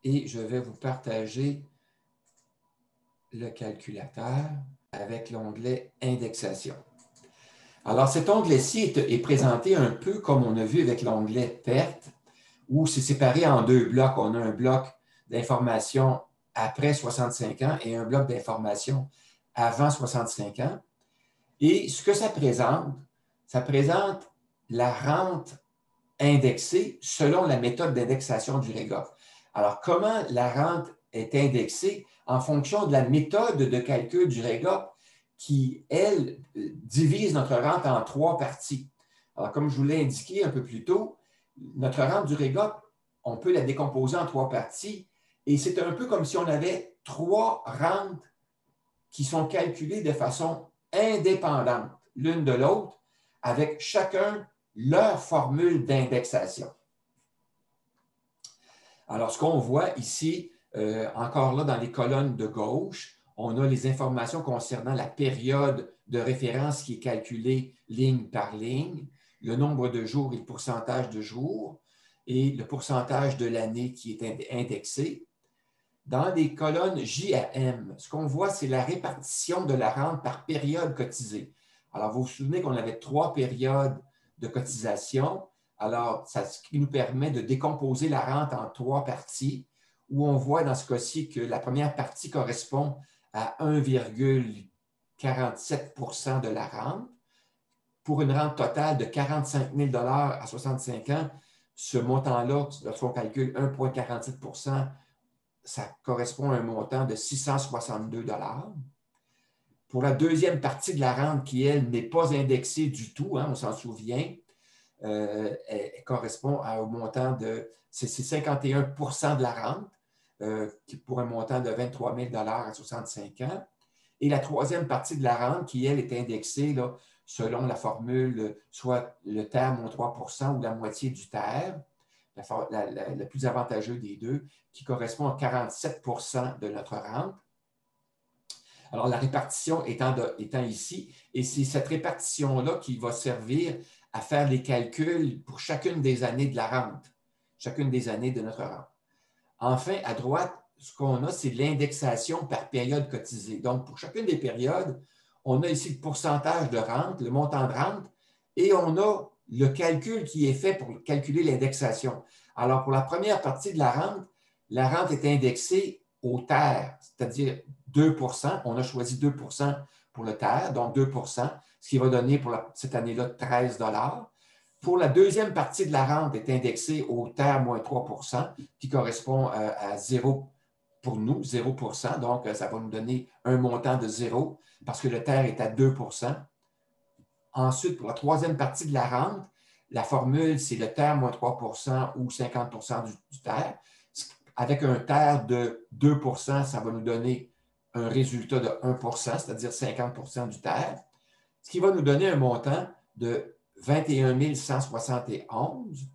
et je vais vous partager le calculateur avec l'onglet Indexation. Alors, cet onglet-ci est présenté un peu comme on a vu avec l'onglet Pertes, où c'est séparé en deux blocs. On a un bloc d'information après 65 ans et un bloc d'information avant 65 ans. Et ce que ça présente la rente indexée selon la méthode d'indexation du REGOP. Alors, comment la rente est indexée? En fonction de la méthode de calcul du REGOP qui, elle, divise notre rente en trois parties. Alors, comme je vous l'ai indiqué un peu plus tôt, notre rente du REGOP, on peut la décomposer en trois parties et c'est un peu comme si on avait trois rentes qui sont calculées de façon indépendante l'une de l'autre, avec chacun leur formule d'indexation. Alors, ce qu'on voit ici, encore là dans les colonnes de gauche, on a les informations concernant la période de référence qui est calculée ligne par ligne, le nombre de jours et le pourcentage de jours, et le pourcentage de l'année qui est indexé. Dans les colonnes J à M, ce qu'on voit, c'est la répartition de la rente par période cotisée. Alors, vous vous souvenez qu'on avait trois périodes de cotisation. Alors, ce qui nous permet de décomposer la rente en trois parties, où on voit dans ce cas-ci que la première partie correspond à 1,47 % de la rente. Pour une rente totale de 45 000 $ à 65 ans, ce montant-là, lorsqu'on calcule 1,47 %, ça correspond à un montant de 662 $. Pour la deuxième partie de la rente, qui, elle, n'est pas indexée du tout, hein, on s'en souvient, elle correspond au montant de, c'est 51 % de la rente, pour un montant de 23 000 $ à 65 ans. Et la troisième partie de la rente, qui, elle, est indexée là, selon la formule, soit le terme moins 3 % ou la moitié du terme, le plus avantageux des deux, qui correspond à 47 % de notre rente. Alors, la répartition étant ici, et c'est cette répartition-là qui va servir à faire les calculs pour chacune des années de la rente, chacune des années de notre rente. Enfin, à droite, ce qu'on a, c'est l'indexation par période cotisée. Donc, pour chacune des périodes, on a ici le pourcentage de rente, le montant de rente, et on a le calcul qui est fait pour calculer l'indexation. Alors, pour la première partie de la rente est indexée au terre, c'est-à-dire 2 %. On a choisi 2 % pour le terre, donc 2 %, ce qui va donner pour cette année-là 13 $. Pour la deuxième partie de la rente est indexée au terre moins 3 %, qui correspond à 0 pour nous, 0 %. Donc, ça va nous donner un montant de 0 parce que le terre est à 2 %. Ensuite, pour la troisième partie de la rente, la formule, c'est le terre moins 3 % ou 50 % du terre. Avec un terre de 2 %, ça va nous donner un résultat de 1 %, c'est-à-dire 50 % du terre, ce qui va nous donner un montant de 21 171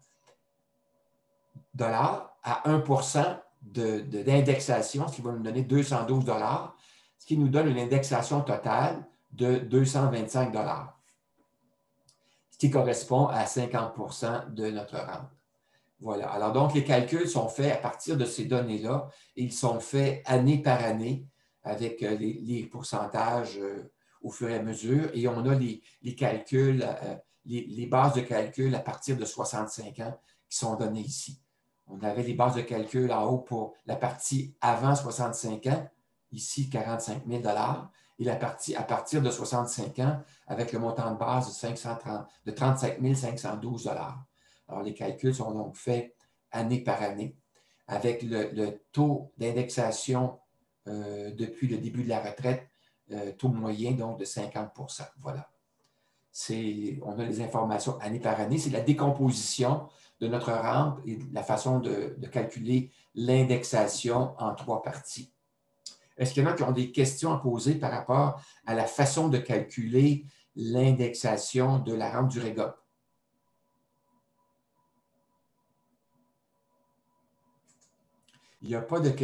$ à 1 % d'indexation, ce qui va nous donner 212 $, ce qui nous donne une indexation totale de 225 $, ce qui correspond à 50 % de notre rente. Voilà. Alors, donc, les calculs sont faits à partir de ces données-là. Ils sont faits année par année avec les pourcentages au fur et à mesure. Et on a les calculs, les bases de calcul à partir de 65 ans qui sont données ici. On avait les bases de calcul en haut pour la partie avant 65 ans, ici 45 000 $, et la partie à partir de 65 ans avec le montant de base de 35 512 $. Alors, les calculs sont donc faits année par année avec le taux d'indexation depuis le début de la retraite, taux moyen donc de 50 %. Voilà. On a les informations année par année. C'est la décomposition de notre rente et la façon de calculer l'indexation en trois parties. Est-ce qu'il y en a qui ont des questions à poser par rapport à la façon de calculer l'indexation de la rente du REGOP? Il n'y a pas de questions.